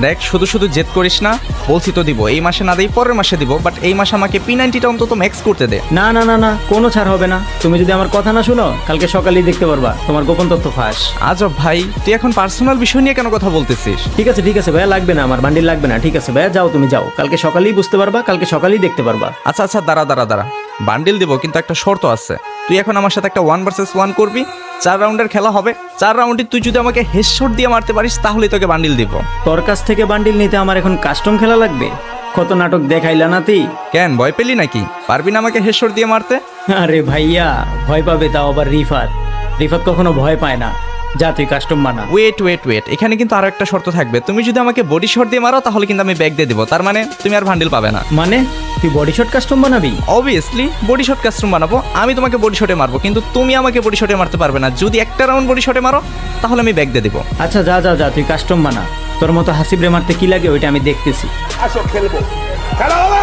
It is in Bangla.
দেখ শুধু শুধু জেদ করিস না, বলছি তো দিব, এই মাসে না দিই পরের মাসে দিব, বাট এই মাসে আমাকে P90টা অন্তত ম্যাক্স করতে দে। না না না না, কোনো ছাড় হবে না। তুমি যদি আমার কথা না শুনো, কালকে সকালেই দেখতে পারবা তোমার গোপন তথ্য ফাঁস। আজব ভাই, তুই এখন পার্সোনাল বিষয় নিয়ে কেন কথা বলতেছিস? ঠিক আছে ভাইয়া, লাগবে না, আমার বান্ডিল লাগবে না। ঠিক আছে ভাইয়া, যাও তুমি যাও, কালকে সকালেই বুঝতে পারবা, কালকে সকালেই দেখতে পারবা। আচ্ছা আচ্ছা, দাঁড়া, বান্ডিল দিব, কিন্তু একটা শর্ত আছে। তুই এখন আমার সাথে একটা 1 vs 1 করবি, 4 রাউন্ডের খেলা হবে। 4 রাউন্ডে তুই যদি আমাকে হেডশট দিয়ে মারতে পারিস তাহলেই তোকে বান্ডিল দিব। তোর কাছ থেকে বান্ডিল নিতে আমার এখন কাস্টম খেলা লাগবে? কত নাটক দেখাইলা নাতি। কেন, ভয় পেলি নাকি? পারবি না আমাকে হেডশট দিয়ে মারতে? আরে ভাইয়া, ভয় পাবে তাও আবার রিফাত। রিফাত কখনো ভয় পায় না। যা তুই কাস্টম বানা। ওয়েট, এখানে কিন্তু আরো একটা শর্ত থাকবে। তুমি যদি আমাকে বডি শট দিয়ে মারো তাহলে কিন্তু আমি ব্যাগ দিয়ে দিব, তার মানে তুমি আর বান্ডিল পাবে না। মানে তুই বডি শট কাস্টম বানাবি? অবভিয়াসলি বডি শট কাস্টম বানাবো, আমি তোমাকে বডি শটে মারবো, কিন্তু তুমি আমাকে বডি শটে মারতে পারবে না। যদি একটা রাউন্ড বডি শটে মারো তাহলে আমি ব্যাগ দিয়ে দিব। আচ্ছা যা তুই কাস্টম বানা। তোর মতো হাসিবরে মারতে কি লাগে ওইটা আমি দেখতেছি। আসো খেলবো, খেলা হবে।